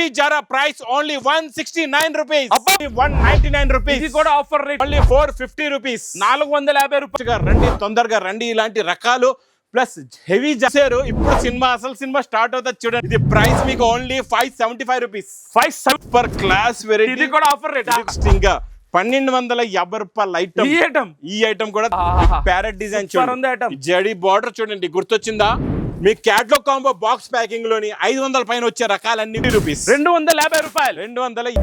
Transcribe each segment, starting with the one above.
heavy Jara price only 169 rupees. 199 rupees. ఇది కూడా offer rate only 450 rupees. 450 రూపాయలు. రండి, తొందరగా రండి. ఇలాంటి రకాలు ప్లస్ హెవీ చేశారు. ఇప్పుడు అసలు సినిమా స్టార్ట్ అవుతుంది చూడండి. ఇది ప్రైస్ మీకు only 575 rupees. 5 super class variety. ఇది కూడా ఆఫర్ రేట్. ఇంకా 1250 రూపాయల ఐటమ్. ఈ ఐటమ్ కూడా ప్యారెట్ డిజైన్ చూడండి. జడి బార్డర్ చూడండి, గుర్తొచ్చిందా? మీ క్యాట్లాగ్ కాంబో బాక్స్ ప్యాకింగ్ లోని 500 పైన వచ్చే రకాలన్నీ రూపీస్. 250 రూపాయలు. 200.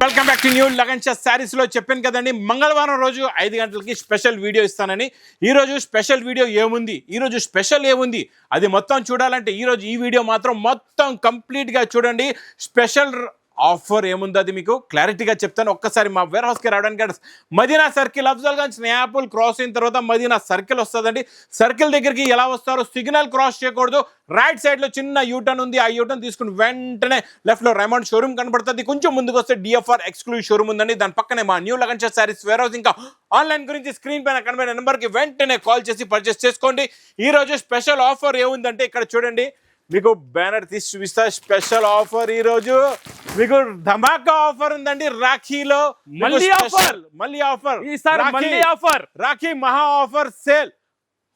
Welcome back to new Lagan Shah saris లో చెప్పాను కదండి, మంగళవారం రోజు 5 గంటలకి స్పెషల్ వీడియో ఇస్తానని. ఈ రోజు స్పెషల్ వీడియో ఏముంది, ఈ రోజు స్పెషల్ ఏముంది అది మొత్తం చూడాలంటే ఈ రోజు ఈ వీడియో మాత్రం మొత్తం కంప్లీట్ గా చూడండి. స్పెషల్ ఆఫర్ ఏముంది అది మీకు క్లారిటీగా చెప్తాను. ఒక్కసారి మా వేర్ హౌస్కి రావడానికి మదీనా సర్కిల్, అఫ్జల్గంజ్ స్నేహాపుల్ క్రాస్ అయిన తర్వాత మదీనా సర్కిల్ వస్తుందండి. సర్కిల్ దగ్గరికి ఎలా వస్తారో, సిగ్నల్ క్రాస్ చేయకూడదు. రైట్ సైడ్ లో చిన్న యూటర్న్ ఉంది. ఆ యూటర్న్ తీసుకుని వెంటనే లెఫ్ట్ లో రైమండ్ షోరూమ్ కనబడుతుంది. కొంచెం ముందుకు వస్తే డిఎఫ్ఆర్ ఎక్స్క్లూజివ్ షోరూమ్ ఉందండి. దాని పక్కనే మా new Lagan Shah sarees warehouse. ఇంకా ఆన్లైన్ గురించి స్క్రీన్ పైన కనబడే నెంబర్కి వెంటనే కాల్ చేసి పర్చేస్ చేసుకోండి. ఈ రోజు స్పెషల్ ఆఫర్ ఏముందంటే ఇక్కడ చూడండి, మీకు బ్యానర్ తీసి చూపిస్తా. స్పెషల్ ఆఫర్ ఈ రోజు మీకు ధమాకా ఆఫర్ ఉందండి. రాఖీలో మళ్ళీ ఆఫర్. ఈసారి మళ్ళీ ఆఫర్. రాఖీ మహా offer sale.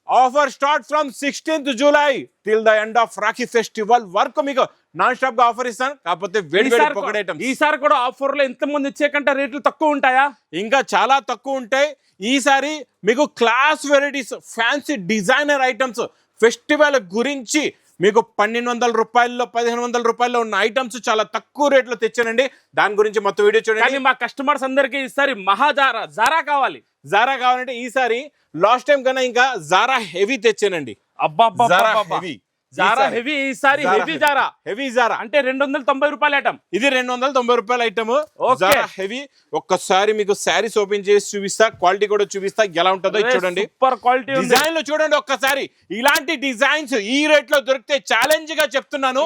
Offer start from 16th July till the end of Rakhi festival వరకు మీకు నాన్ స్టాప్ గా ఆఫర్ ఇస్తాను. కాకపోతే ఈసారి కూడా ఆఫర్ లో ఎంత మంది వచ్చే కంటే రేట్లు తక్కువ ఉంటాయా? ఇంకా చాలా తక్కువ ఉంటాయి. ఈసారి మీకు class varieties, fancy designer items festival గురించి మీకు 1200 రూపాయల్లో 1500 రూపాయల్లో ఉన్న ఐటమ్స్ చాలా తక్కువ రేట్లో తెచ్చానండి. దాని గురించి మొత్తం వీడియో చూడండి. మా కస్టమర్స్ అందరికి ఈసారి జారా కావాలి. జారా కావాలంటే ఈసారి లాస్ట్ టైం కన్నా ఇంకా జారా హెవీ తెచ్చానండి. జారా హెవీ. ఈసారి హెవీ జారా అంటే 290 రూపాయల ఐటమ్. ఇది 290 రూపాయల ఐటమ్ జారా హెవీ. ఒక్కసారి మీకు శారీస్ ఓపెన్ చేసి చూపిస్తా, క్వాలిటీ కూడా చూపిస్తా ఎలా ఉంటుందో చూడండి. సూపర్ క్వాలిటీ డిజైన్ లో చూడండి. ఒక్కసారి ఇలాంటి డిజైన్స్ ఈ రేట్ లో దొరికితే ఛాలెంజ్ గా చెప్తున్నాను.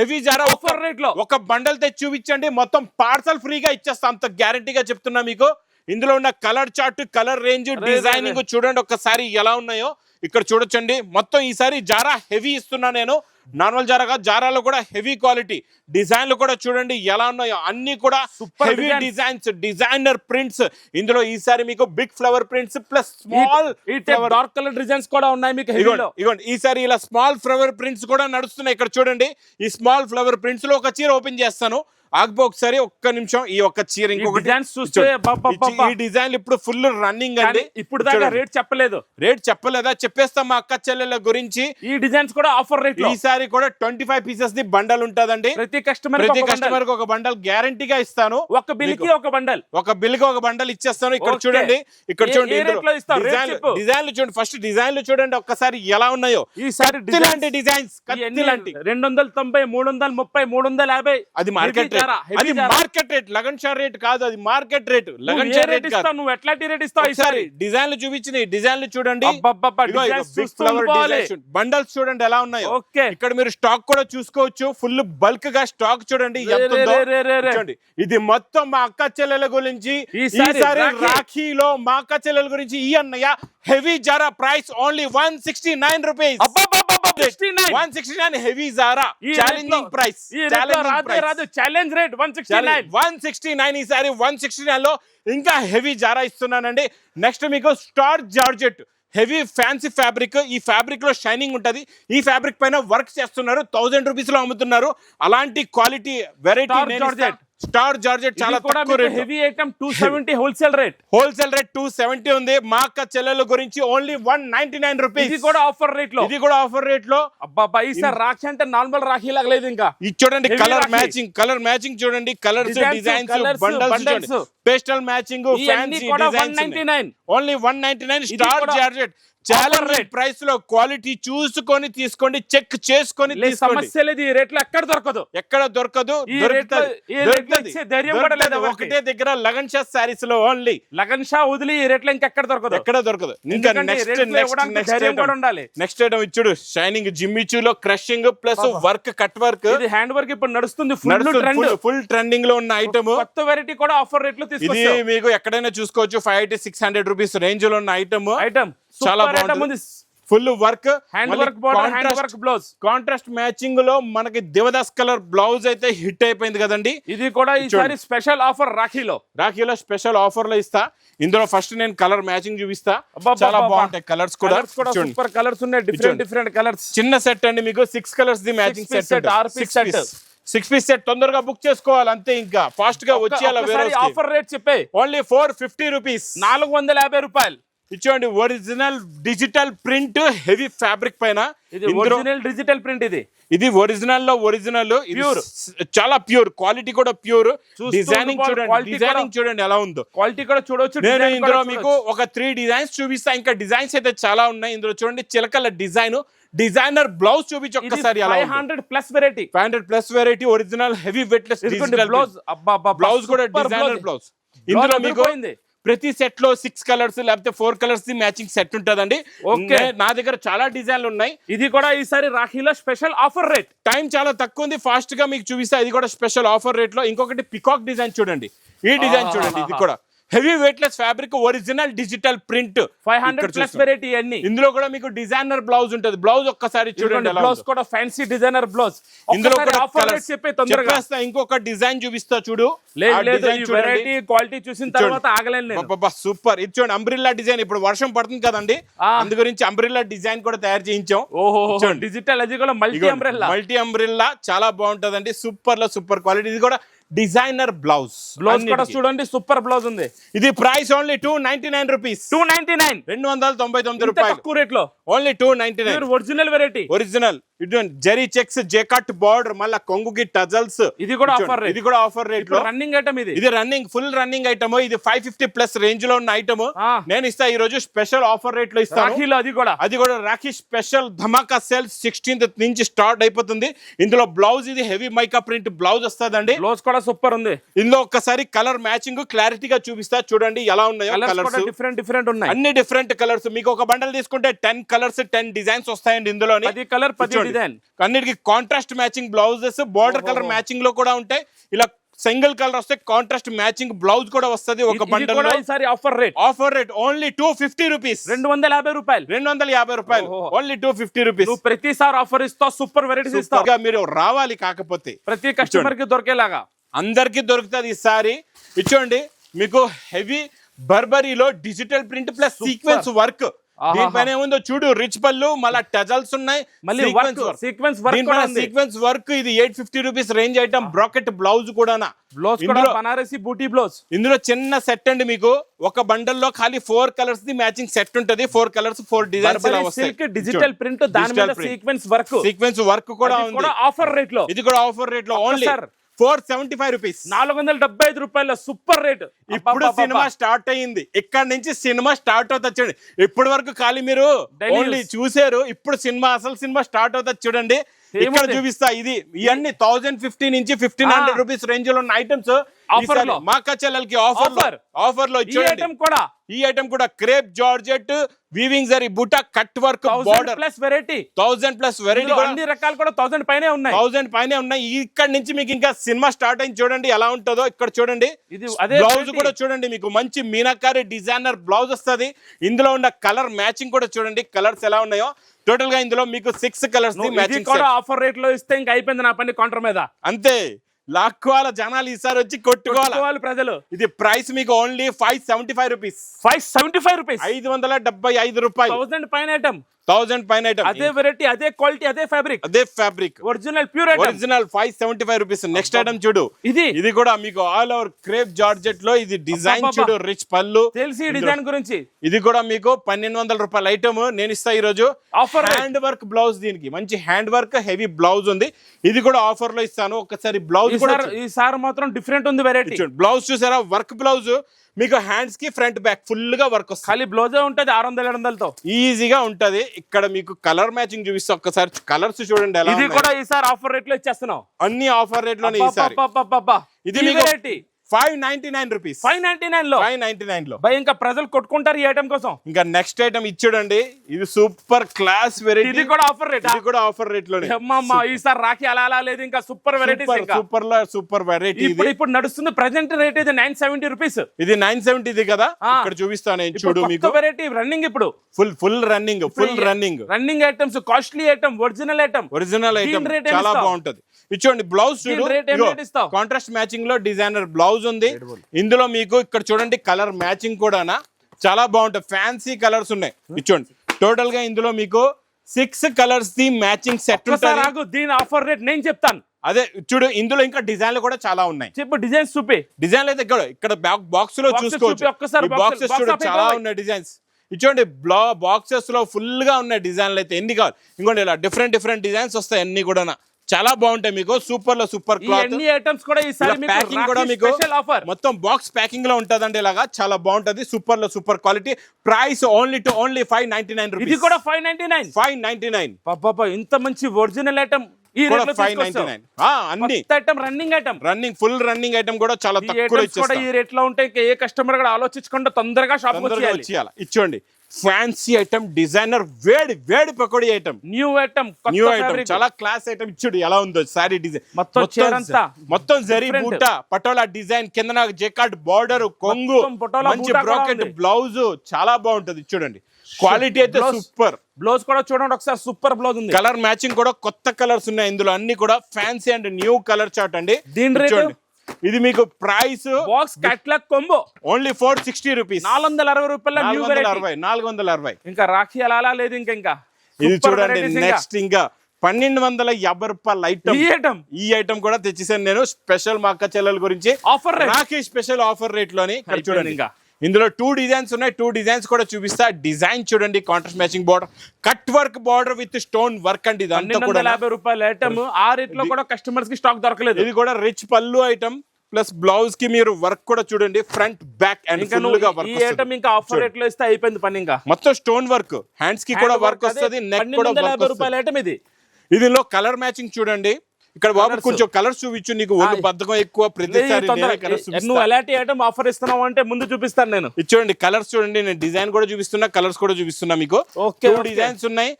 హెవీ జారా ఆఫర్ రేట్ లో ఒక బండల్ తెచ్చి చూపించండి, మొత్తం పార్సల్ ఫ్రీగా ఇచ్చేస్తా. అంత గ్యారంటీగా చెప్తున్నా మీకు. ఇందులో ఉన్న colour chart, colour range, designing చూడండి ఒక్కసారి ఎలా ఉన్నాయో ఇక్కడ చూడొచ్చండి. మొత్తం ఈసారి జారా హెవీ ఇస్తున్నా నేను. నార్మల్ జారా కాదు, జారాలో కూడా హెవీ క్వాలిటీ. డిజైన్లు కూడా చూడండి ఎలా ఉన్నాయో, అన్ని కూడా హెవీ డిజైన్స్, డిజైనర్ ప్రింట్స్. ఇందులో ఈసారి మీకు big flower prints plus small dark colour designs కూడా ఉన్నాయి మీకు. ఇగోండి ఈసారి ఇలా స్మాల్ ఫ్లవర్ ప్రింట్స్ కూడా నడుస్తున్నాయి. ఇక్కడ చూడండి, ఈ స్మాల్ ఫ్లవర్ ప్రింట్స్ లో ఒక చీర ఓపెన్ చేస్తాను. ఆగ్బో ఒకసారి ఒక్క నిమిషం. ఈ ఒక్క చీర ఇంకొకటి ఈ డిజైన్ ఇప్పుడు ఫుల్ రన్నింగ్ అండి. ఇప్పుడు దాకా రేట్ చెప్పలేదు. రేట్ చెప్పలేదా? చెప్పేస్తాం మా అక్క చెల్లెల గురించి. ఈ డిజైన్స్ కూడా ఆఫర్ రేట్. ఈసారి కూడా 25 పీసెస్ ది బండల్ ఉంటదండి. ప్రతి కస్టమర్ కి ఒక బండల్ గ్యారంటీగా ఇస్తాను. ఒక బిల్ కి ఒక బండల్, ఒక బిల్ కి ఒక బండల్ ఇచ్చేస్తాను. ఇక్కడ చూడండి, ఇక్కడ చూడండి డిజైన్లు చూడండి. ఫస్ట్ డిజైన్లు చూడండి ఒక్కసారి ఎలా ఉన్నాయో. ఈసారి డిజైన్స్ 290, 330, 350. అది market rate. Lagan Shah rate కాదు, అది market rate. Lagan Shah rate కాదు. నువ్వు ఎట్లాంటి రేట్ ఇస్తావు? ఈసారి డిజైన్లు చూపించిన డిజైన్లు చూడండి. బండల్స్ చూడండి ఎలా ఉన్నాయో. ఇక్కడ మీరు స్టాక్ కూడా చూసుకోవచ్చు. ఫుల్ బల్క్ గా స్టాక్ చూడండి ఎంత ఉందో. ఇది మొత్తం మా అక్క చెల్లెల గురించి. ఈసారి రాఖీలో మా అక్క చెల్లెల గురించి ఈ అన్నయ్య heavy Zara price only 169 rupees. 169 heavy Zara challenging price. Challenge rate 169. ఈసారి 169 లో ఇంకా హెవీ జారా ఇస్తున్నానండి. నెక్స్ట్ మీకు star georgette heavy fancy fabric. ఈ ఫ్యాబ్రిక్ లో షైనింగ్ ఉంటది. ఈ ఫ్యాబ్రిక్ పైన వర్క్ చేస్తున్నారు. 1000 రూపీస్ లో అమ్ముతున్నారు. అలాంటి క్వాలిటీ వెరైటీ స్టార్ జార్జెట్ చాలా తక్కువ rate. Heavy item 270 wholesale rate. 270 ఉంది. మా అక్క చెల్లెల గురించి ఓన్లీ 199 రూపీస్. ఇది కూడా ఆఫర్ రేట్ లో. అబ్బా ఈసారి రాఖీ అంటే నార్మల్ రాఖీ లాగా లేదు. ఇంకా ఇది చూడండి, కలర్ మ్యాచింగ్ చూడండి. Colours, designs, bundles, pastel matching, fancy designs. Only 199 star georgette. Challenge price లో క్వాలిటీ చూసుకొని తీసుకోండి, చెక్ చేసుకొని తీసుకోండి. సమస్య లేదు. ఈ రేట్ లో ఎక్కడ దొరకదు. ఒకటే దగ్గర లగన్ షా శారీస్ లో ఓన్లీ. లగన్ షా వదిలి ఈ రేట్ లో ఇంకెక్కడ దొరకదు. ఇంకా నెక్స్ట్ ఐటమ్ ఇచ్చుడు. షైనింగ్ జిమ్మిచూలో crushing plus work, cut work. ఇది హ్యాండ్ వర్క్ ఇప్పుడు నడుస్తుంది. ఫుల్ ట్రెండింగ్ లో ఉన్న ఐటమ్. కొత్త వెరైటీ కూడా ఆఫర్ రేట్ లో ఇది మీకు ఎక్కడైనా చూసుకోవచ్చు. 580, 600 రూపీస్ రేంజ్ లో ఉన్న ఐటమ్. చాలా బాగుంటుంది. Full work, hand work border, hand work blouse, contrast matching లో మనకి దేవదాస్ కలర్ బ్లౌజ్ అయితే హిట్ అయిపోయింది కదండి. ఇది కూడా ఈసారి స్పెషల్ ఆఫర్ రాఖీలో స్పెషల్ ఆఫర్ లో ఇస్తా. ఇందులో ఫస్ట్ నేను కలర్ మ్యాచింగ్ చూపిస్తా, చాలా బాగుంటాయి కలర్స్ కూడా. సూపర్ కలర్స్ ఉన్నాయి, డిఫరెంట్ కలర్స్. చిన్న సెట్ అండి, మీకు 6 colours the matching set, 6 piece set. తొందరగా బుక్ చేసుకోవాలి అంతే, ఇంకా ఫాస్ట్ గా వచ్చేయాలి. ఆఫర్ రేట్ చెప్పే ఓన్లీ 450 రూపీస్, 450 రూపాయలు ఇచ్చోండి. Original digital print heavy fabric పైన, ఇది ఒరిజినల్ డిజిటల్ ప్రింట్. ఇది ఒరిజినల్ లో ఒరిజినల్, ప్యూర్, చాలా ప్యూర్, క్వాలిటీ కూడా ప్యూర్. డిజైనింగ్ చూడండి ఎలా ఉందో, క్వాలిటీ కూడా చూడొచ్చు. నేను ఇందులో మీకు ఒక 3 డిజైన్స్ చూపిస్తా, ఇంకా డిజైన్స్ అయితే చాలా ఉన్నాయి. ఇందులో చూడండి చిలకల డిజైన్, డిజైనర్ బ్లౌజ్ చూపించి ఒక్కసారి. 500+ variety original heavy weightless blouse కూడా డిజైనర్ బ్లౌజ్. ఇందులో మీకు ప్రతి సెట్ లో 6 కలర్స్ లేకపోతే 4 కలర్స్ ది మ్యాచింగ్ సెట్ ఉంటదండి. నా దగ్గర చాలా డిజైన్లు ఉన్నాయి. ఇది కూడా ఈసారి రాఖీలో స్పెషల్ ఆఫర్ రేట్. టైం చాలా తక్కువ ఉంది, ఫాస్ట్ గా మీకు చూపిస్తా. ఇది కూడా స్పెషల్ ఆఫర్ రేట్ లో. ఇంకొకటి పికాక్ డిజైన్ చూడండి, ఈ డిజైన్ చూడండి, ఇది కూడా heavy weightless fabric, original digital print, 500+ variety అన్ని. ఇందులో కూడా మీకు డిజైనర్ బ్లౌజ్ ఉంటది. బ్లౌజ్ ఒక్కసారి చూడండి, బ్లౌజ్ కూడా ఫ్యాన్సీ డిజైనర్ బ్లౌజ్. ఇందులో కూడా ఆఫర్ రేట్ చెప్పే తొందరగా. ఇంకొక డిజైన్ చూపిస్తా చూడు. వెరైటీ క్వాలిటీ చూసిన తర్వాత ఆగలేను నేను. సూపర్. ఇది చూడండి, అంబ్రిల్లా డిజైన్. ఇప్పుడు వర్షం పడుతుంది కదండి, అందు గురించి అంబ్రిల్లా డిజైన్ కూడా తయారు చేయించాం. ఓహో, డిజిటల్, అది కూడా మల్టీ అంబ్రిల్లా చాలా బాగుంటదండి. సూపర్ లో సూపర్ క్వాలిటీ. ఇది కూడా డిజైనర్ బ్లౌజ్ కూడా చూడండి, సూపర్ బ్లౌజ్ ఉంది. ఇది ప్రైస్ ఓన్లీ 299 రూపీస్, 299 రూపాయలు. తక్కువ రేట్ లో only 299. Original variety, original zari checks, jacquard border, మళ్ళా కొంగుకి టజల్స్. ఇది కూడా ఆఫర్ రేట్. ఇది కూడా ఆఫర్ రేట్ లో రన్నింగ్ ఐటమ్. ఇది రన్నింగ్, ఫుల్ రన్నింగ్ ఐటమ్. ఇది 550+ రేంజ్ లో ఉన్న ఐటమ్. నేను ఇస్తా ఈ రోజు స్పెషల్ ఆఫర్ రేట్ లో ఇస్తాను. అది కూడా రాఖీ స్పెషల్ ధమాకా సేల్ 16th నుంచి స్టార్ట్ అయిపోతుంది. ఇందులో బ్లౌజ్ ఇది హెవీ మైకా ప్రింట్ బ్లౌజ్ వస్తుందండి. బ్లౌజ్ కూడా సూపర్ ఉంది. ఇందులో ఒక్కసారి కలర్ మ్యాచింగ్ క్లారిటీగా చూపిస్తా చూడండి ఎలా ఉన్నాయో. కలర్స్ డిఫరెంట్ ఉన్నాయి, అన్ని డిఫరెంట్ కలర్స్. మీకు ఒక బండల్ తీసుకుంటే 10 కలర్స్ 10 డిజైన్స్ వస్తాయండి. ఇందులో 10 కలర్ 10 డిజైన్, అన్నిటికి contrast matching blouses, border colour matching లో కూడా ఉంటాయి. ఇలా సింగిల్ కలర్ వస్తే కాంట్రాస్ట్ మ్యాచింగ్ బ్లౌజ్ కూడా వస్తది ఒక బండల్ లో. ఈసారి ఆఫర్ రేట్ ఓన్లీ 250 రూపీస్, 250 రూపాయలు, 250 రూపాయలు, ఓన్లీ 250 రూపీస్. నువ్వు ప్రతిసారి ఆఫర్ ఇస్తావు, సూపర్ వెరైటీస్ ఇస్తావు. మీరు రావాలి, కాకపోతే ప్రతి కస్టమర్ కి దొరికేలాగా అందరికి దొరుకుతుంది. ఈసారి ఇచ్చోండి, మీకు హెవీ బర్బరీలో digital print plus sequence work. దీనిపైన ఏముందో చూడు, రిచ్ పళ్ళు, మళ్ళీ టజల్స్ ఉన్నాయి, సీక్వెన్స్ వర్క్. ఇది 850 rupees range item. Bracket blouse కూడా, బనారసి బూటీ బ్లౌజ్. ఇందులో చిన్న సెట్ అండి, మీకు ఒక బండల్ లో ఖాళీ 4 కలర్స్ ది మ్యాచింగ్ సెట్ ఉంటది. 4 కలర్స్ 4 డిజైన్స్, డిజిటల్ ప్రింట్, దాని మీద సీక్వెన్స్ వర్క్ కూడా ఉంది. ఆఫర్ రేట్ లో, ఇది కూడా ఆఫర్ రేట్ లో ఓన్లీ 475 రూపీస్, 475 రూపాయల సూపర్ రేట్. ఇప్పుడు సినిమా స్టార్ట్ అయ్యింది, ఇక్కడ నుంచి సినిమా స్టార్ట్ అవుతుంది చూడండి. ఇప్పటి వరకు ఖాళీ మీరు ఓన్లీ చూసారు, ఇప్పుడు అసలు సినిమా స్టార్ట్ అవుతుంది చూడండి. ఇక్కడ చూపిస్తా. ఇది ఇవన్నీ 1050 నుంచి 1500 రూపీస్ రేంజ్ లో ఉన్న ఐటమ్స్. మా కచ్చలకి ఆఫర్ లో ఈ ఐటమ్ కూడా crepe georgette, weaving zari buta, cut work, border, 1000+ variety. అన్ని రకాలు కూడా 1000 పైనే ఉన్నాయి. ఇక్కడ నుంచి మీకు ఇంకా సినిమా స్టార్ట్ అయింది చూడండి ఎలా ఉంటుందో. ఇక్కడ చూడండి, బ్లౌజ్ కూడా చూడండి, మీకు మంచి మీనాకారి డిజైనర్ బ్లౌజ్ వస్తుంది. ఇందులో ఉన్న కలర్ మ్యాచింగ్ కూడా చూడండి, కలర్స్ ఎలా ఉన్నాయో. టోటల్ గా ఇందులో మీకు 6 కలర్స్ మ్యాచింగ్ ఆఫర్ రేట్ లో ఇస్తే ఇంకా అయిపోయింది నా పని కౌంటర్ మీద. అంతే, లాక్కోవాల జనాలు ఈసారి వచ్చి కొట్టుకోవాలి ప్రజలు. ఇది ప్రైస్ మీకు ఓన్లీ 575 రూపీస్, 575 రూపాయలు. 1000 పైన ఐటమ్, 1000 పైన ఐటమ్. అదే వెరైటీ, అదే క్వాలిటీ, అదే fabric, original pure item. Original 575 rupees. Next item చూడు, ఇది కూడా మీకు ఆల్ ఓవర్ క్రేప్ జార్జెట్ లో. ఇది డిజైన్ చూడు, రిచ్ పళ్ళు. తెలిసి డిజైన్ గురించి. ఇది కూడా మీకు 1200 రూపాయల ఐటమ్ నేను ఇస్తా ఈ రోజు. ఆఫర్ హ్యాండ్ వర్క్ బ్లౌజ్, దీనికి మంచి హ్యాండ్ వర్క్ హెవీ బ్లౌజ్ ఉంది. ఇది కూడా ఆఫర్ లో ఇస్తాను. ఒకసారి బ్లౌజ్ కూడా ఈసారి మాత్రం డిఫరెంట్ ఉంది వెరైటీ. బ్లౌజ్ చూసారా, వర్క్ బ్లౌజ్. మీకు హ్యాండ్స్ కి ఫ్రంట్ బ్యాక్ ఫుల్ గా వర్క్ వస్తుంది. ఖాళీ బ్లౌజే ఉంటది, 600-700తో ఈజీగా ఉంటది. ఇక్కడ మీకు కలర్ మ్యాచింగ్ చూపిస్తా, ఒక్కసారి కలర్స్ చూడండి ఎలా. ఇది కూడా ఈసారి ఆఫర్ రేట్ లో ఇచ్చేస్తున్నాం, అన్ని ఆఫర్ రేట్ లోనే ఈసారి. ఇది వెరైటీ 599 రూపీస్. 599 లో 599 లో భయ్ ఇంకా ప్రజలు కొట్టుకుంటారు ఈ ఐటమ్ కోసం. ఇంకా నెక్స్ట్ ఐటమ్ ఇచ్చాడండి, ఇది సూపర్ క్లాస్ వెరైటీ. ఇది కూడా ఆఫర్ రేట్. ఇది కూడా ఆఫర్ రేట్ లోనే. అమ్మమ్మ ఈసారి రాఖీ అలా లేదు, ఇంకా సూపర్ వెరైటీస్. Super variety. ఇప్పుడు నడుస్తుంది ప్రెజెంట్ రేట్ ఇది 970 రూపీస్. ఇది 970 ఇది కదా, ఇక్కడ చూపిస్తాను నేను. చూడు మీకు వెరైటీ రన్నింగ్ ఇప్పుడు full running items, costly item, original item చాలా బాగుంటది. ఇచ్చోండి బ్లౌజ్ చూడు, కాంట్రాస్ట్ మ్యాచింగ్ లో డిజైనర్ బ్లౌజ్ ఉంది. ఇందులో మీకు ఇక్కడ చూడండి కలర్ మ్యాచింగ్ కూడా చాలా బాగుంటది, ఫ్యాన్సీ కలర్స్ ఉన్నాయి. ఇచ్చోండి టోటల్ గా ఇందులో మీకు 6 కలర్స్ ది మ్యాచింగ్ సెట్ ఉంటుంది. దీని ఆఫర్ రేట్ నేను చెప్తాను. అదే చూడు, ఇందులో ఇంకా డిజైన్లు కూడా చాలా ఉన్నాయి. చెప్పు డిజైన్స్ చూపి. డిజైన్లు అయితే ఇక్కడ బాక్స్ లో చూసుకోవచ్చు. బాక్సెస్ చూడు చాలా ఉన్నాయి డిజైన్స్. ఇచ్చోండి బాక్సెస్ లో ఫుల్ గా ఉన్నాయి డిజైన్లు అయితే. ఎన్ని కావాలి ఇంకోటి ఇలా డిఫరెంట్ డిజైన్స్ వస్తాయి, అన్ని కూడా చాలా బాగుంటాయి. మీకు సూపర్ క్లాత్ ఐటమ్స్ కూడా ప్యాకింగ్ కూడా మీకు మొత్తం బాక్స్ ప్యాకింగ్ లో ఉంటదండి. ఇలాగా చాలా బాగుంటది, super quality. Price only 599 rupees. ఇది కూడా 599. పాపా ఇంత మంచి ఒరిజినల్ ఐటమ్ ఈ రేట్ లో 599. అన్ని item running full running item కూడా చాలా తక్కువ ఇచ్చేస్తాం. ఈ రేట్ లో ఉంటే ఏ కస్టమర్ కూడా ఆలోచించకుండా తొందరగా షాప్ వచ్చేయాలి. ఇచ్చోండి ఫ్యాన్సీ ఐటమ్, డిజైనర్ వేడి పకోడీ ఐటమ్, న్యూ ఐటమ్ చాలా క్లాస్ ఐటమ్. ఇచ్చుడు ఎలా ఉందో సారీ డిజైన్ మొత్తం జరీ బూట పటోలా డిజైన్, కింద జెకార్డ్ బార్డర్, కొంగు, మంచి బ్రాకెట్ బ్లౌజ్ చాలా బాగుంటది. చూడండి క్వాలిటీ అయితే సూపర్. బ్లౌజ్ కూడా చూడండి ఒకసారి, సూపర్ బ్లౌజ్ ఉంది. కలర్ మ్యాచింగ్ కూడా కొత్త కలర్స్ ఉన్నాయి ఇందులో, అన్ని కూడా fancy and new colour chart అండి. దీని రేట్ ఇది మీకు price box catalogue combo only 460 rupees. 460 రూపాయల 460. ఇంకా రాఖీ అలా లేదు. ఇంకా ఇది చూడండి నెక్స్ట్ ఇంకా 1250 రూపాయల ఐటమ్. ఈ ఐటమ్ కూడా తెచ్చేసాను నేను స్పెషల్ మా అక్క చెల్లెల గురించి offer Rakhi special offer rate లోని. చూడండి ఇంకా ఇందులో 2 డిజైన్స్ ఉన్నాయి, 2 డిజైన్స్ కూడా చూపిస్తా. డిజైన్ చూడండి, contrast matching border, cut work border with stone work అండి. ఇదంతా కూడా 1250 రూపాయల ఐటమ్. ఆ రేట్ లో కూడా కస్టమర్స్ కి స్టాక్ దొరకలేదు. ఇది కూడా రిచ్ పల్లు ఐటమ్ ప్లస్ బ్లౌజ్ కి మీరు వర్క్ కూడా చూడండి, ఫ్రంట్ బ్యాక్ అండ్ ఫుల్ గా వర్క్. ఈ ఐటమ్ ఇంకా ఆఫర్ రేట్ లో ఇస్తే అయిపోయింది పని. ఇంకా మొత్తం స్టోన్ వర్క్, హ్యాండ్స్ కి కూడా వర్క్ వస్తది, నెక్ కూడా వర్క్ 1250 రూపాయల ఐటమ్ ఇది. ఇదిలో కలర్ మ్యాచింగ్ చూడండి. ఇక్కడ బాబు కొంచెం కలర్స్ చూపించు, నీకు ఒళ్ళు బద్ధకం ఎక్కువ. ప్రతిసారి నువ్వు ఎలాంటి ఐటమ్ ఆఫర్ ఇస్తున్నావు అంటే ముందు చూపిస్తాను నేను. చూడండి కలర్స్ చూడండి, నేను డిజైన్ కూడా చూపిస్తున్నా, కలర్స్ కూడా చూపిస్తున్నా. మీకు 2 డిజైన్స్ ఉన్నాయి,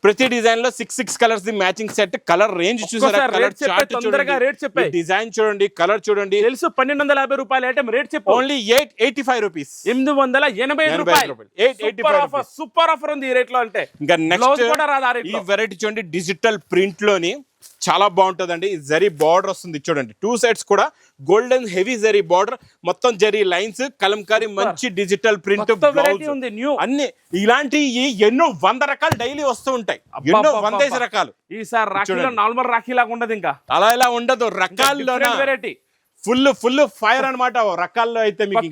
ప్రతి డిజైన్ లో 6 colours the matching set. Colour range చూసారా, కలర్ చార్ట్ చూడండి, డిజైన్ చూడండి, కలర్ చూడండి. తెలుసు 1250 రూపాయల ఐటమ్ రేట్ చెప్పు. Only 885 rupees. 880 రూపాయలు. 885 సూపర్ ఆఫర్ ఉంది ఈ రేట్ లో. అంటే ఇంకా నెక్స్ట్ ఈ వెరైటీ చూడండి, డిజిటల్ ప్రింట్ లోని చాలా బాగుంటదండి. జరీ బార్డర్ వస్తుంది చూడండి, 2 సైడ్స్ కూడా గోల్డెన్ హెవీ జరీ బార్డర్, మొత్తం జరీ లైన్స్, కలంకారీ, మంచి డిజిటల్ ప్రింట్ బ్లౌజ్. అన్ని ఇలాంటి ఎన్నో 100 రకాలు డైలీ వస్తూ ఉంటాయి, ఎన్నో 100 రకాలు. ఈసారి రాఖీలో నార్మల్ రాఖీ లాగా ఉండదు, ఇంకా అలా ఇలా ఉండదు. రకాల్లో వెరైటీ ఫుల్ ఫైర్ అన్నమాట. రకాల్లో అయితే మీకు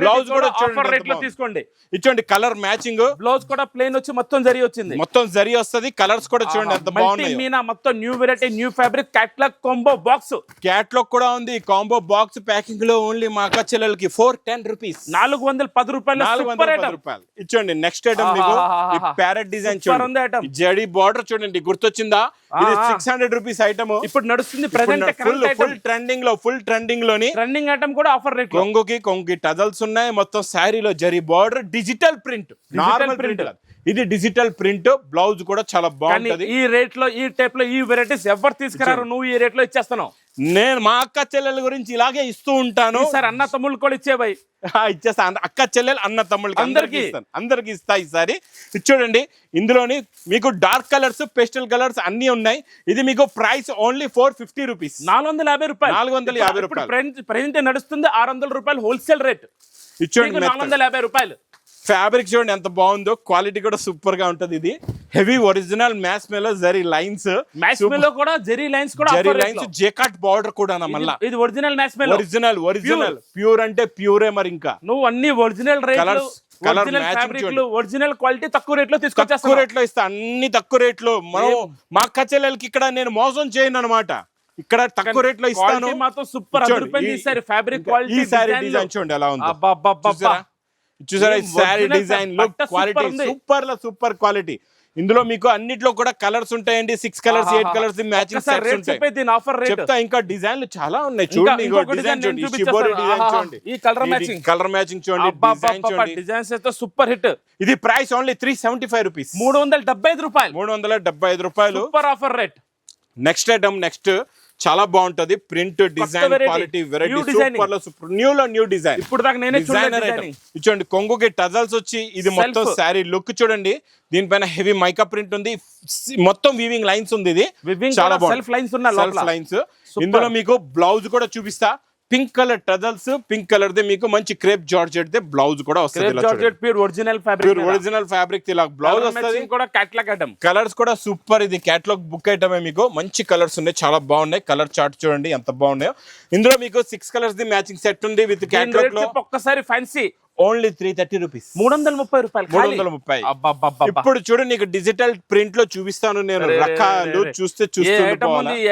బ్లౌజ్ కూడా ఆఫర్ రేట్ లో తీసుకోండి. ఇచ్చోండి కలర్ మ్యాచింగ్, బ్లౌజ్ కూడా ప్లేన్ వచ్చి మొత్తం జరీ వచ్చింది, మొత్తం జరీ వస్తది. కలర్స్ కూడా చూడండి ఎంత బాగున్నాయి. మీనా మొత్తం new variety, new fabric, catalogue combo box. Catalogue కూడా ఉంది, కాంబో బాక్స్ ప్యాకింగ్ లో ఓన్లీ మా అక్క చెల్లెలకి 410 రూపీస్. 410 రూపాయలు. 410 రూపాయలు. ఇచ్చోండి నెక్స్ట్ ఐటమ్ మీకు ప్యారెట్ డిజైన్ చూడండి, జరీ బార్డర్ చూడండి, గుర్తొచ్చిందా? ఇది 600 రూపీస్ ఐటమ్. ఇప్పుడు నడుస్తుంది ప్రెజెంట్ ఫుల్ ట్రెండింగ్ లోని రన్నింగ్ ఐటమ్ కూడా ఆఫర్ రేట్. కొంగుకి టజల్స్ ఉన్నాయి, మొత్తం శారీలో zari border, digital print, normal print. ఇది డిజిటల్ ప్రింట్, బ్లౌజ్ కూడా చాలా బాగుంటది. ఈ రేట్ లో, ఈ టైప్ లో ఈ వెరైటీస్ ఎవరు తీసుకురారు, నువ్వు ఈ రేట్ లో ఇచ్చేస్తాను. నేను మా అక్క చెల్లెల గురించి ఇలాగే ఇస్తూ ఉంటాను. సార్ అన్న తమ్ముళ్ళు కూడా ఇచ్చేవాయి, ఇచ్చేస్తా. అక్క చెల్లెలు, అన్న తమ్ముళ్ళకి అందరికి ఇస్తా ఈసారి. చూడండి ఇందులోని మీకు డార్క్ కలర్స్, పేస్టల్ కలర్స్ అన్ని ఉన్నాయి. ఇది మీకు ప్రైస్ ఓన్లీ 450 రూపీస్. 450 రూపాయలు. 450 రూపాయలు. ప్రెజెంట్ నడుస్తుంది 600 రూపాయలు హోల్సేల్ రేట్. ఇచ్చోండి 450 రూపాయలు. ఫ్యాబ్రిక్ చూడండి ఎంత బాగుందో, క్వాలిటీ కూడా సూపర్ గా ఉంటది. ఇది హెవీ ఒరిజినల్ మ్యాస్ మేలో జరీ లైన్స్, మ్యాస్ మేలో కూడా జరీ లైన్స్ కూడా జరీ లైన్స్, జేకాట్ బార్డర్ కూడా మళ్ళా. ఇది ఒరిజినల్ మ్యాస్ మేలో, ఒరిజినల్ ప్యూర్ అంటే ప్యూరే. మరి ఇంకా నువ్వు అన్ని ఒరిజినల్ రేట్లు, ఒరిజినల్ ఫ్యాబ్రిక్లు, ఒరిజినల్ క్వాలిటీ తక్కువ రేట్ లో తీసుకొచ్చేస్తా. తక్కువ రేట్ లో ఇస్తా, అన్ని తక్కువ రేట్ లో. మనం మా అక్క చెల్లెలకి ఇక్కడ నేను మోసం చేయను అనమాట, ఇక్కడ తక్కువ రేట్ లో ఇస్తాను. మాత్రం సూపర్ ఫ్యాబ్రిక్ క్వాలిటీ. ఈ సారీ డిజైన్ చూడండి ఎలా ఉంది, చూసారా? ఈ sorry design look, quality super quality. ఇందులో మీకు అన్నిట్లో కూడా కలర్స్ ఉంటాయండి, 6 కలర్స్ 8 కలర్స్ మ్యాచింగ్ సెట్స్ ఉంటాయి. ఆఫర్ రేట్ చెప్తా, ఇంకా డిజైన్లు చాలా ఉన్నాయి చూడండి. ఇంకొక డిజైన్ design చూడండి, నేను షిబోరి డిజైన్ చూపిస్తాను. చూడండి, ఈ కలర్ మ్యాచింగ్ కలర్ మ్యాచింగ్ చూడండి, డిజైన్ చూడండి. డిజైన్స్ అయితే సూపర్ హిట్. ఇది ప్రైస్ ఓన్లీ 375 రూపీస్, 375 రూపాయలు, 375 రూపాయలు. Super offer rate. Next item, next చాలా బాగుంటది. Print design quality variety super లో సూపర్, న్యూ డిజైన్. ఇప్పుడు దాకా నేనే డిజైనర్ ఐటమ్. చూడండి, కొంగుకి టజల్స్ వచ్చి ఇది మొత్తం శారీ లుక్ చూడండి. దీనిపైన హెవీ మైకా ప్రింట్ ఉంది, మొత్తం వీవింగ్ లైన్స్ ఉంది. ఇది చాలా బాగుంది, సెల్ఫ్ లైన్స్ ఉన్న సెల్ఫ్ లైన్స్. ఇందులో మీకు బ్లౌజ్ కూడా చూపిస్తా. Pink colour tassels, pink colour they మీకు మంచి క్రేప్ జార్జెట్ దే బ్లౌజ్ కూడా వస్తుంది. Georgette pure original fabric, original fabric ఇలా బ్లౌజ్ వస్తుంది. కూడా కేటలాగ్ ఐటమ్. కలర్స్ కూడా సూపర్, ఇది కేటలాగ్ బుక్ ఐటమే. మీకు మంచి కలర్స్ ఉన్నాయి, చాలా బాగున్నాయి. కలర్ చార్ట్ చూడండి ఎంత బాగున్నాయో. ఇందులో మీకు 6 కలర్స్ ది మ్యాచింగ్ సెట్ ఉంది విత్ కేటలాగ్ లో. ఒక్కసారి ఫ్యాన్సీ ఓన్లీ 330 రూపీస్, 330 రూపాయలు, 330. ఇప్పుడు చూడు, నీకు డిజిటల్ ప్రింట్ లో చూపిస్తాను నేను రకాలు. చూస్తే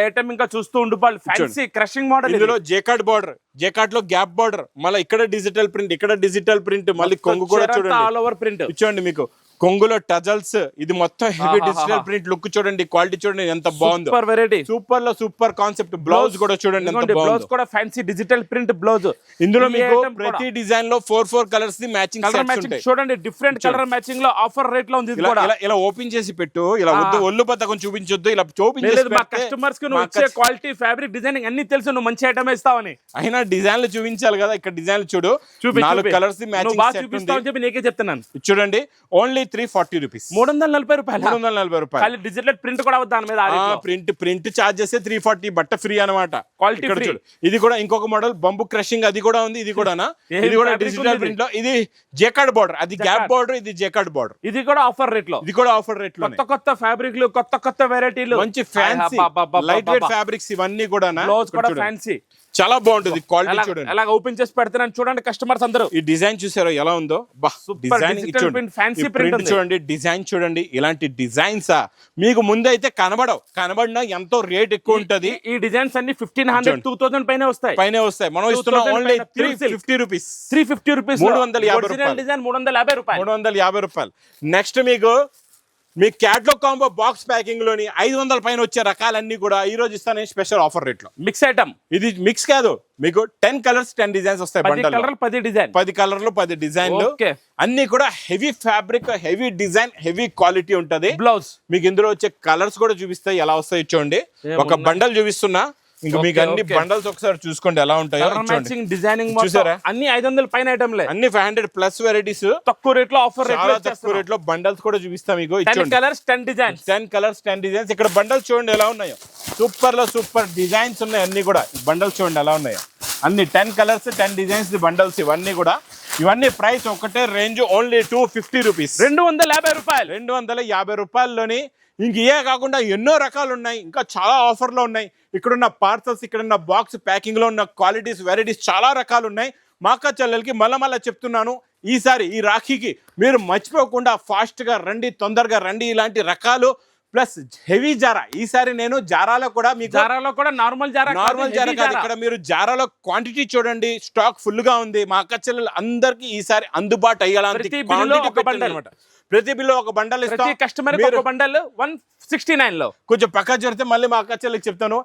ఐటమ్ ఇంకా చూస్తూ ఉండిపోవాలి. Fancy crushing model. ఇందులో జేకార్డ్ బార్డర్, జేకార్డ్ లో గ్యాప్ బార్డర్, మళ్ళీ ఇక్కడ డిజిటల్ ప్రింట్, ఇక్కడ డిజిటల్ ప్రింట్, మళ్ళీ కొంగు కూడా చూడండి ఆల్ ఓవర్ ప్రింట్. చూడండి, మీకు కొంగులో టజల్స్, ఇది మొత్తం హెవీ డిజిటల్ ప్రింట్. లుక్ చూడండి, క్వాలిటీ చూడండి ఎంత బాగుందో. సూపర్ వెరైటీ, సూపర్ లో సూపర్ కాన్సెప్ట్. బ్లౌజ్ కూడా చూడండి ఎంత బాగుందో. బ్లౌజ్ కూడా ఫ్యాన్సీ డిజిటల్ ప్రింట్ బ్లౌజ్. ఇందులో మీకు ప్రతి డిజైన్ లో 4 కలర్స్ ది మ్యాచింగ్ సెట్స్ ఉంటాయి. చూడండి, డిఫరెంట్ కలర్ మ్యాచింగ్ లో ఆఫర్ రేట్ లో ఉంది. ఇది కూడా ఇలా ఓపెన్ చేసి పెట్టు, ఇలా వద్దు ఒళ్ళు బద్దకం చూపించొద్దు, ఇలా ఓపెన్ చేసి మా కస్టమర్స్ కి నువ్వు ఇచ్చే క్వాలిటీ ఫ్యాబ్రిక్ డిజైనింగ్ అన్ని తెలుసు, నువ్వు మంచి ఐటమ్ ఇస్తావని. అయినా డిజైన్లు చూపించాలి కదా. ఇక్కడ డిజైన్లు చూడు, 4 కలర్స్ ది మ్యాచింగ్ సెట్ ఉంది. చెప్పి నీకే చెప్తున్నాను. చూడండి, ఓన్లీ 340 రూపీస్, 340 రూపాయలు, 340 రూపాయలు. డిజిటల్ ప్రింట్ కూడా దాని మీద. ప్రింట్ చార్జ్ చేస్తే 340, బట్ట ఫ్రీ అనమాట. Quality free. ఇది కూడా ఇంకొక మోడల్ బంబు క్రషింగ్, అది కూడా ఉంది. ఇది కూడానా, ఇది కూడా డిజిటల్ ప్రింట్ లో. ఇది జేకార్డ్ బార్డర్, అది గ్యాప్ బార్డర్, ఇది జేకార్డ్ బార్డర్. ఇది కూడా ఆఫర్ రేట్ లో, ఇది కూడా ఆఫర్ రేట్ లో. కొత్త ఫ్యాబ్రిక్లు, కొత్త వెరైటీలు, మంచి ఫ్యాన్సీ లైట్ వెయిట్ ఫ్యాబ్రిక్స్ ఇవన్నీ కూడా. బ్లౌజ్ కూడా ఫ్యాన్సీ, చాలా బాగుంటుంది. క్వాలిటీ చూడండి, అలా ఓపెన్ చేసి పెడుతున్నాను చూడండి కస్టమర్స్ అందరూ. ఈ డిజైన్ చూసారో ఎలా ఉందో, డిజైన్ ఫ్యాన్సీ ప్రింట్ చూడండి, డిజైన్ చూడండి. ఇలాంటి డిజైన్స్ మీకు ముందైతే కనబడినా ఎంతో రేట్ ఎక్కువ ఉంటది. ఈ డిజైన్స్ అన్ని 1500 2000 పైన వస్తాయి. మనం ఇస్తున్నాం ఓన్లీ 350 రూపీస్, 350 రూపీస్, 350 రూపాయలు. డిజైన్ 350 రూపాయలు, 350 రూపాయలు. నెక్స్ట్ మీ క్యాట్లాగ్ కాంబో బాక్స్ ప్యాకింగ్ లోని 500 పైన వచ్చే రకాలన్నీ కూడా ఈ రోజు ఇస్తాను స్పెషల్ ఆఫర్ రేట్ లో. మిక్స్ ఐటమ్, ఇది మిక్స్ కాదు, మీకు 10 కలర్స్ 10 డిజైన్స్ వస్తాయి. 10 కలర్లు 10 డిజైన్, 10 కలర్లు 10 డిజైన్లు. అన్ని కూడా heavy fabric, heavy design, heavy quality ఉంటది. బ్లౌజ్ మీకు ఇందులో వచ్చే కలర్స్ కూడా చూపిస్తాయి ఎలా వస్తాయి చూడండి. ఒక బండల్ చూపిస్తున్నా, ఇంకా మీకు అన్ని బండల్స్ ఒకసారి చూసుకోండి ఎలా ఉంటాయో. డిజైనింగ్ చూసారా, అన్ని 500 పైన ఐటమ్లే, అన్ని 500 ప్లస్ వెరైటీస్, తక్కువ రేట్ లో ఆఫర్ రేట్ లో, తక్కువ రేట్ లో బండల్స్ కూడా చూపిస్తాం మీకు. 10 కలర్స్ 10 డిజైన్స్, 10 కలర్స్ 10 డిజైన్స్. ఇక్కడ బండల్స్ చూడండి ఎలా ఉన్నాయో, సూపర్ లో సూపర్ డిజైన్స్ ఉన్నాయి అన్ని కూడా. బండల్స్ చూడండి ఎలా ఉన్నాయో, అన్ని 10 కలర్స్ 10 డిజైన్స్ బండల్స్. ఇవన్నీ కూడా, ఇవన్నీ ప్రైస్ ఒకటే రేంజ్, ఓన్లీ 250 రూపీస్, 250 రూపాయలు, 250 రూపాయల్లోని. ఇంక ఇవే కాకుండా ఎన్నో రకాలు ఉన్నాయి, ఇంకా చాలా ఆఫర్లో ఉన్నాయి. ఇక్కడున్న పార్సల్స్, ఇక్కడున్న బాక్స్ ప్యాకింగ్ లో ఉన్న క్వాలిటీస్, వెరైటీస్ చాలా రకాలు ఉన్నాయి. మా అక్క చెల్లెలకి మళ్ళా చెప్తున్నాను, ఈసారి ఈ రాఖీకి మీరు మర్చిపోకుండా ఫాస్ట్ గా రండి, తొందరగా రండి. ఇలాంటి రకాలు ప్లస్ హెవీ జారా. ఈసారి నేను జారాలో కూడా మీకు, జారాలో కూడా నార్మల్ జారా కాదు, ఇక్కడ మీరు జారాలో క్వాంటిటీ చూడండి, స్టాక్ ఫుల్ గా ఉంది. మా అక్క చెల్లెలు అందరికి ఈసారి అందుబాటు అయ్యేలాంటి అనమాట. ప్రతి బిల్లు ఒక బండల్ ఇస్తాం. కస్టమర్ ఒక బండల్ 169 లో. కొంచెం పక్క జరిగితే మళ్ళీ మా అక్క చెల్లెకి చెప్తాను.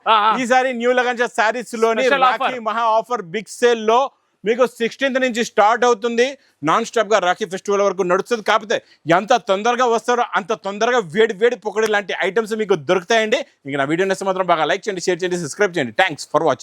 ఈసారి న్యూ లగంజా శారీస్ లోని రాఖీ మహా ఆఫర్ బిగ్ సేల్ లో మీకు 16th నుంచి స్టార్ట్ అవుతుంది. నాన్ స్టాప్ గా రాఖీ ఫెస్టివల్ వరకు నడుస్తుంది. కాకపోతే ఎంత తొందరగా వస్తారో అంత తొందరగా వేడి పొకడి లాంటి ఐటమ్స్ మీకు దొరుకుతాయండి. ఇంకా నా వీడియో నచ్చితే మాత్రం బాగా లైక్ చేయండి, షేర్ చేయండి, సబ్స్క్రైబ్ చేయండి. Thanks for watching.